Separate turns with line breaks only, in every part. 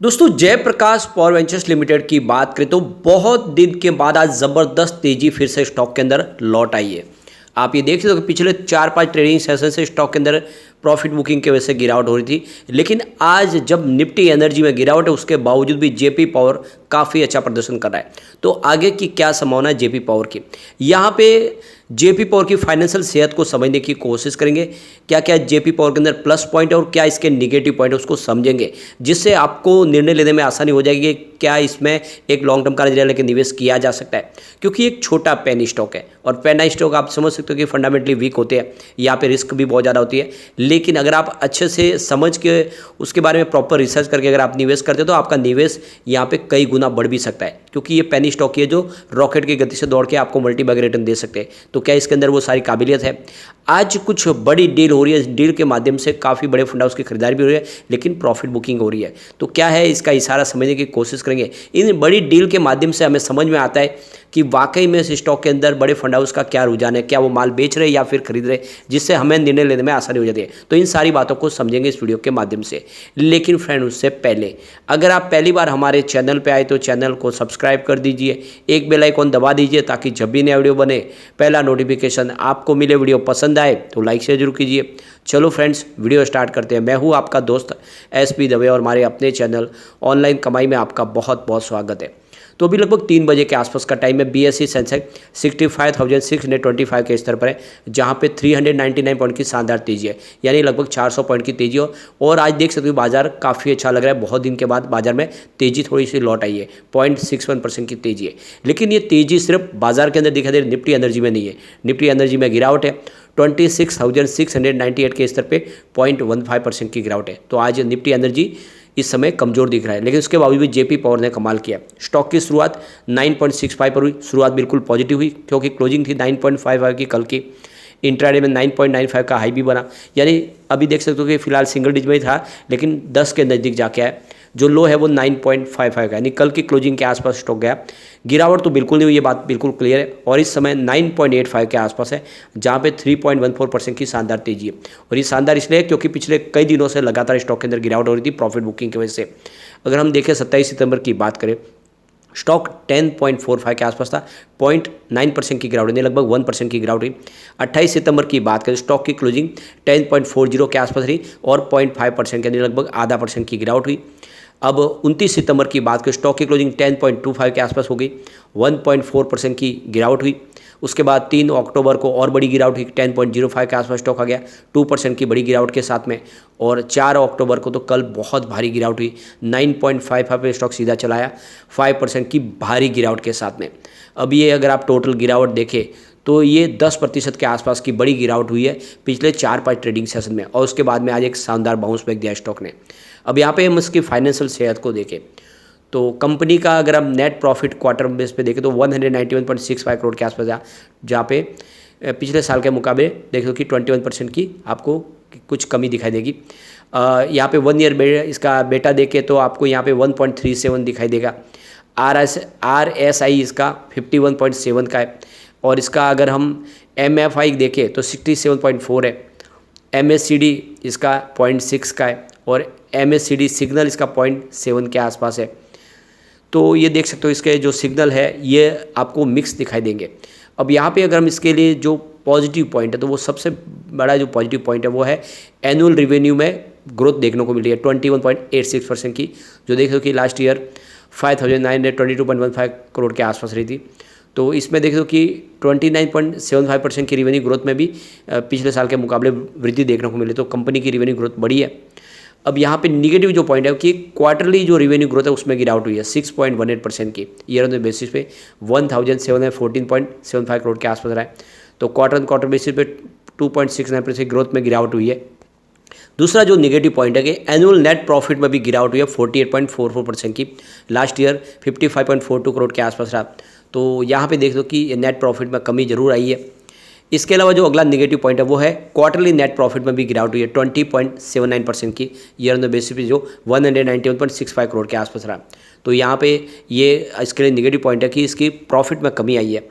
दोस्तों Jayaprakash power ventures limited की बात करें तो बहुत दिन के बाद आज ज़बरदस्त तेजी फिर से स्टॉक के अंदर लौट आई है। आप ये देख सकते हो कि पिछले 4-5 ट्रेडिंग सेशन से स्टॉक के अंदर प्रॉफिट बुकिंग की वजह से गिरावट हो रही थी, लेकिन आज जब निफ्टी एनर्जी में गिरावट है उसके बावजूद भी जेपी पावर काफ़ी अच्छा प्रदर्शन कर रहा है। तो आगे की क्या संभावना है जेपी पावर की, यहाँ पे जेपी पावर की फाइनेंशियल सेहत को समझने की कोशिश करेंगे। क्या क्या जेपी पावर के अंदर प्लस पॉइंट है और क्या इसके निगेटिव पॉइंट है उसको समझेंगे, जिससे आपको निर्णय लेने में आसानी हो जाएगी कि क्या इसमें एक लॉन्ग टर्म कार्यक्रम लेकर निवेश किया जा सकता है। क्योंकि एक छोटा पेनी स्टॉक है और पेना स्टॉक आप समझ सकते हो कि फंडामेंटली वीक होते हैं, यहाँ पे रिस्क भी बहुत ज़्यादा होती है। लेकिन अगर आप अच्छे से समझ के उसके बारे में प्रॉपर रिसर्च करके अगर आप निवेश करते हो तो आपका निवेश यहाँ पे कई गुना बढ़ भी सकता है, क्योंकि ये पेनी स्टॉक है जो रॉकेट की गति से दौड़ के आपको मल्टी बैग रिटर्न दे सकते हैं। तो क्या इसके अंदर वो सारी काबिलियत है। आज कुछ बड़ी डील हो रही है, इस डील के माध्यम से काफ़ी बड़े फंड हाउस की खरीदारी भी हो रही है, लेकिन प्रॉफिट बुकिंग हो रही है। तो क्या है इसका इशारा समझने की कोशिश करेंगे। इन बड़ी डील के माध्यम से हमें समझ में आता है कि वाकई में इस स्टॉक के अंदर बड़े फंड हाउस का क्या रुझान है, क्या वो माल बेच रहे हैं या फिर खरीद रहे हैं, जिससे हमें निर्णय लेने में आसानी हो जाती है। तो इन सारी बातों को समझेंगे इस वीडियो के माध्यम से। लेकिन फ्रेंड उससे पहले अगर आप पहली बार हमारे चैनल पे आए तो चैनल को सब्सक्राइब कर दीजिए, एक बेल आइकॉन दबा दीजिए ताकि जब भी नया वीडियो बने पहला नोटिफिकेशन आपको मिले। वीडियो पसंद आए तो लाइक शेयर जरूर कीजिए। चलो फ्रेंड्स वीडियो स्टार्ट करते हैं। मैं हूँ आपका दोस्त SP दवे और हमारे अपने चैनल ऑनलाइन कमाई में आपका बहुत बहुत स्वागत है। तो अभी लगभग 3 बजे के आसपास का टाइम है। BSE सेंसेक्स 65,625 के स्तर पर है, जहाँ पे 399 पॉइंट की शानदार तेजी है, यानी लगभग 400 पॉइंट की तेजी हो। और आज देख सकते हो बाजार काफ़ी अच्छा लग रहा है। बहुत दिन के बाद बाजार में तेजी थोड़ी सी लौट आई है, 0.61% की तेजी है। लेकिन ये तेजी सिर्फ बाजार के अंदर दिखाई दे रही, निफ्टी एनर्जी में नहीं है। निफ्टी एनर्जी में गिरावट है, 26,698 के स्तर पे 0.15% की गिरावट है। तो आज निफ्टी एनर्जी इस समय कमजोर दिख रहा है, लेकिन उसके बावजूद भी जेपी पावर ने कमाल किया। स्टॉक की शुरुआत 9.65 पर हुई, शुरुआत बिल्कुल पॉजिटिव हुई क्योंकि क्लोजिंग थी 9.55 की कल की। इंट्राडे में 9.95 का हाई भी बना, यानी अभी देख सकते हो कि फिलहाल सिंगल डिजिट में ही था, लेकिन 10 के नज़दीक जाके आया। जो लो है वो 9.55 का, यानी कल की क्लोजिंग के आसपास स्टॉक गया। गिरावट तो बिल्कुल नहीं हुई, ये बात बिल्कुल क्लियर है। और इस समय 9.85 के आसपास है, जहाँ पे 3.14% की शानदार तेजी है। और ये शानदार इसलिए है क्योंकि पिछले कई दिनों से लगातार स्टॉक के अंदर गिरावट हो रही थी प्रॉफिट बुकिंग की वजह से। अगर हम देखें 27 सितंबर की बात करें, स्टॉक 10.45 के आसपास था, 0.9% की गिरावट यानी लगभग 1% की गिरावट हुई। 28 सितंबर की बात करें, स्टॉक की क्लोजिंग 10.40 के आसपास रही और 0.5% यानी लगभग आधा % की गिरावट हुई। अब 29 सितंबर की बात करें, स्टॉक की क्लोजिंग 10.25 के आसपास हो गई, 1.4% की गिरावट हुई। उसके बाद 3 अक्टूबर को और बड़ी गिरावट हुई, 10.05 के आसपास स्टॉक आ गया, 2% की बड़ी गिरावट के साथ में। और 4 अक्टूबर को तो कल बहुत भारी गिरावट हुई, 9.55 पे स्टॉक सीधा चलाया, 5% की भारी गिरावट के साथ में। अब ये अगर आप टोटल गिरावट देखें तो ये 10% के आसपास की बड़ी गिरावट हुई है पिछले 4-5 ट्रेडिंग सेशन में, और उसके बाद में आज एक शानदार बाउंस बैक दिया स्टॉक ने। अब यहाँ पे हम इसकी फाइनेंशियल सेहत को देखें तो कंपनी का अगर हम नेट प्रॉफिट क्वार्टर बेस पे देखें तो 191.65 करोड़ के आसपास जहाँ पे पिछले साल के मुकाबले देख लो कि 21% की आपको कुछ कमी दिखाई देगी। यहाँ पे 1 ईयर इसका बेटा देखें तो आपको यहाँ पे 1.37 दिखाई देगा। RSI इसका 51.7 का है, और इसका अगर हम MFI देखें तो 67.4 है। MACD इसका 0.6 का है और MACD सिग्नल इसका 0.7 के आसपास है। तो ये देख सकते हो इसके जो सिग्नल है ये आपको मिक्स दिखाई देंगे। अब यहाँ पे अगर हम इसके लिए जो पॉजिटिव पॉइंट है तो वो सबसे बड़ा जो पॉजिटिव पॉइंट है वो है एनुअल रिवेन्यू में ग्रोथ देखने को मिल रही है 21.86% की, जो देख लो कि लास्ट ईयर 5,922.15 करोड़ के आसपास रही थी। तो इसमें देख लो कि 29.75% की रिवेन्यू ग्रोथ में भी पिछले साल के मुकाबले वृद्धि देखने को मिली, तो कंपनी की रिवेन्यू ग्रोथ बढ़ी है। अब यहाँ पे निगेटिव जो पॉइंट है कि क्वार्टरली जो रिवेन्यू ग्रोथ है उसमें गिरावट हुई है 6.18% की ईयर ऑन बेसिस पे 1,714.75 करोड़ के आसपास रहा है। तो क्वार्टर ऑन क्वार्टर बेसिस पे 2.69% ग्रोथ में गिरावट हुई है। दूसरा जो नेगेटिव पॉइंट है कि एनुअल नेट प्रॉफिट में भी गिरावट हुई है 48.44% की, लास्ट ईयर 55.42 करोड़ के आसपास रहा। तो यहाँ पे देख लो कि नेट प्रॉफिट में कमी जरूर आई है। इसके अलावा जो अगला नेगेटिव पॉइंट है वो है क्वार्टरली नेट प्रॉफिट में भी गिरावट हुई है 20.79% की ईयर ऑन द बेसिस पे, जो 191.65 करोड़ के आसपास रहा। तो यहाँ पे ये इसके लिए नेगेटिव पॉइंट है कि इसकी प्रॉफिट में कमी आई है।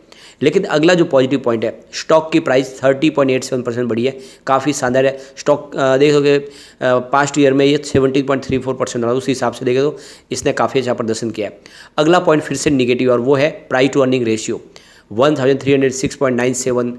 लेकिन अगला जो पॉजिटिव पॉइंट है, स्टॉक की प्राइस 30.87% बढ़ी है, काफ़ी शानदार है। स्टॉक देखोगे पास्ट ईयर में ये 17.34% रहा, उस हिसाब से देखे तो इसने काफ़ी अच्छा प्रदर्शन किया है। अगला पॉइंट फिर से निगेटिव और वो है प्राइस टू अर्निंग रेशियो 1306.97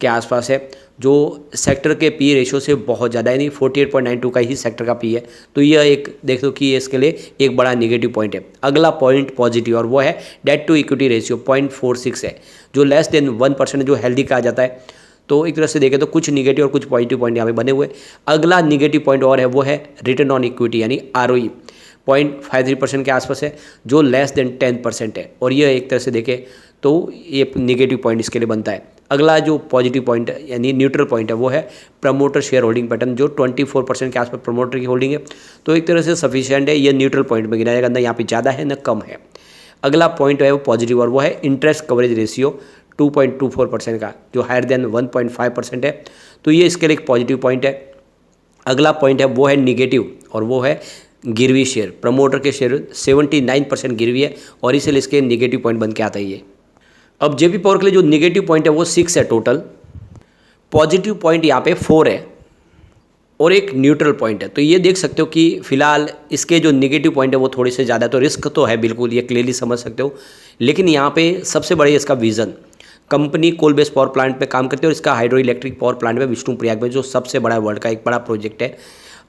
के आसपास है, जो सेक्टर के पी रेशियो से बहुत ज़्यादा है, नहीं 48.92 का ही सेक्टर का पी है। तो यह एक देख दो कि इसके लिए एक बड़ा नेगेटिव पॉइंट है। अगला पॉइंट पॉजिटिव और वो है डेट टू इक्विटी रेशियो 0.46 है, जो लेस देन 1% जो हेल्दी कहा जाता है। तो एक तरह से देखें तो कुछ निगेटिव और कुछ पॉजिटिव पॉइंट यहाँ पे बने हुए। अगला निगेटिव पॉइंट और है वो है रिटर्न ऑन इक्विटी यानी ROE 0.53% के आसपास है, जो लेस देन 10% है, और यह एक तरह से देखें तो ये निगेटिव पॉइंट इसके लिए बनता है। अगला जो पॉजिटिव पॉइंट यानी न्यूट्रल पॉइंट है वो है प्रमोटर शेयर होल्डिंग पैटर्न, जो 24% के आसपास प्रमोटर की होल्डिंग है। तो एक तरह से सफिशिएंट है, ये न्यूट्रल पॉइंट में गिनाया जाएगा, ना यहाँ पे ज़्यादा है ना कम है। अगला पॉइंट है वो पॉजिटिव और वो है इंटरेस्ट कवरेज रेशियो 2.24% का, जो हायर देन 1.5% है। तो ये इसके लिए एक पॉजिटिव पॉइंट है। अगला पॉइंट है वो है निगेटिव और वो है गिरवी शेयर, प्रमोटर के शेयर 79% गिरवी है, और इसलिए इसके निगेटिव पॉइंट बन के आता है ये। अब जेपी पावर के लिए जो निगेटिव पॉइंट है वो 6 है टोटल, पॉजिटिव पॉइंट यहाँ पे 4 है और एक न्यूट्रल पॉइंट है। तो ये देख सकते हो कि फिलहाल इसके जो निगेटिव पॉइंट है वो थोड़े से ज़्यादा, तो रिस्क तो है बिल्कुल, ये क्लियरली समझ सकते हो। लेकिन यहाँ पे सबसे बड़ा इसका vision, company coal based power plant पे काम करती है और इसका हाइड्रो इलेक्ट्रिक पावर प्लांट में विष्णुप्रयाग में, जो सबसे बड़ा वर्ल्ड का एक बड़ा प्रोजेक्ट है।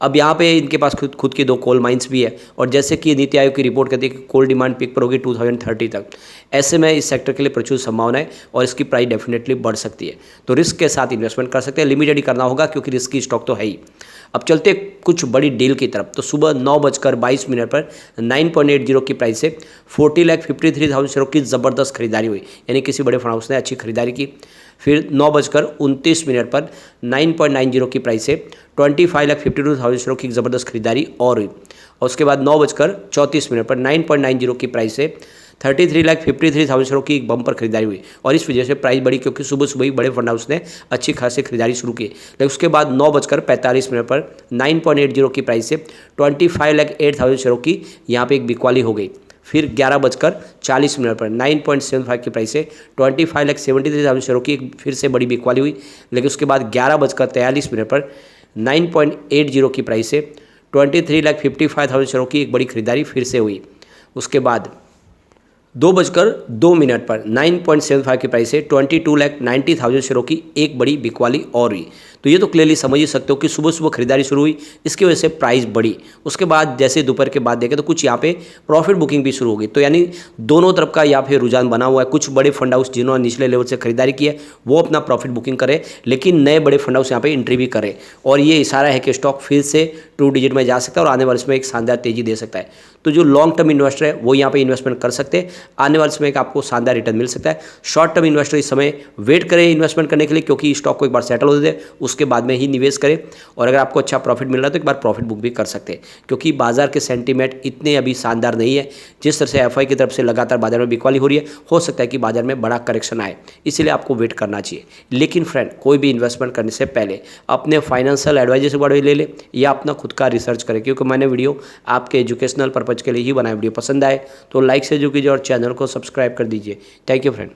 अब यहाँ पे इनके पास खुद की 2 कोल माइंस भी है, और जैसे कि नीति आयोग की रिपोर्ट कहती है कि कोल डिमांड पीक पर होगी 2030 तक। ऐसे में इस सेक्टर के लिए प्रचुर संभावना है और इसकी प्राइस डेफिनेटली बढ़ सकती है। तो रिस्क के साथ इन्वेस्टमेंट कर सकते हैं, लिमिटेड ही करना होगा क्योंकि रिस्क की स्टॉक तो है ही। अब चलते कुछ बड़ी डील की तरफ। तो सुबह 9:22 पर 9.80 की प्राइस से 40,53,000 शेयरों की ज़बरदस्त खरीदारी हुई, यानी किसी बड़े फंड हाउस ने अच्छी खरीदारी की। फिर 9:29 पर 9.90 की प्राइस से 25,52,000 शेयरों की ज़बरदस्त खरीदारी और हुई, और उसके बाद 9:34 पर 9.90 की प्राइस से 33,53,000 शेयरों की एक बम्पर खरीदारी हुई, और इस वजह से प्राइस बढ़ी क्योंकि सुबह सुबह ही बड़े फंड हाउस ने अच्छी खासी खरीदारी शुरू की। लेकिन उसके बाद 9:45 पर 9.80 की प्राइस से 25,08,000 शेयरों की यहाँ पे एक बिकवाली हो गई। फिर 11:40 पर 9.75 की प्राइस से 25,73,000 शेयरों की एक फिर से बड़ी बिकवाली हुई। लेकिन उसके बाद 11:43 पर 9.80 की प्राइस से 23,55,000 शेयरों की एक बड़ी खरीदारी फिर से हुई। उसके बाद 2:02 पर 9.75 की प्राइस से 22,90,000 शेयरों की एक बड़ी बिकवाली और हुई। तो ये तो क्लियरली समझ ही सकते हो कि सुबह सुबह खरीदारी शुरू हुई, इसकी वजह से प्राइस बढ़ी। उसके बाद जैसे दोपहर के बाद देखें तो कुछ यहाँ पे प्रॉफिट बुकिंग भी शुरू हो गई। तो यानी दोनों तरफ का यहाँ पे रुझान बना हुआ है। कुछ बड़े फंड हाउस जिन्होंने निचले लेवल से खरीदारी की है वो अपना प्रॉफिट बुकिंग करें, लेकिन नए बड़े फंड हाउस यहाँ पे एंट्री भी करें, और ये इशारा है कि स्टॉक फिर से 2 डिजिट में जा सकता है और आने वाले समय एक शानदार तेजी दे सकता है। तो जो लॉन्ग टर्म इन्वेस्टर है वो यहाँ पे इन्वेस्टमेंट कर सकते हैं, आने वाले समय का आपको शानदार रिटर्न मिल सकता है। शॉर्ट टर्म इन्वेस्टर इस समय वेट करें इन्वेस्टमेंट करने के लिए, क्योंकि स्टॉक को एक बार सेटल हो दे उसके बाद में ही निवेश करें, और अगर आपको अच्छा प्रॉफिट मिल रहा है तो एक बार प्रॉफिट बुक भी कर सकते हैं, क्योंकि बाजार के सेंटीमेंट इतने अभी शानदार नहीं है। जिस तरह से एफआई की तरफ से लगातार बाजार में बिकवाली हो रही है, हो सकता है कि बाजार में बड़ा करेक्शन आए, इसलिए आपको वेट करना चाहिए। लेकिन फ्रेंड, कोई भी इन्वेस्टमेंट करने से पहले अपने फाइनेंशियल एडवाइजर से बड़े ले ले या अपना खुद का रिसर्च करें, क्योंकि मैंने वीडियो आपके एजुकेशनल पर्पज के लिए ही बनाया। वीडियो पसंद आए तो लाइक से जो कीजिए और चैनल को सब्सक्राइब कर दीजिए। Thank you friend.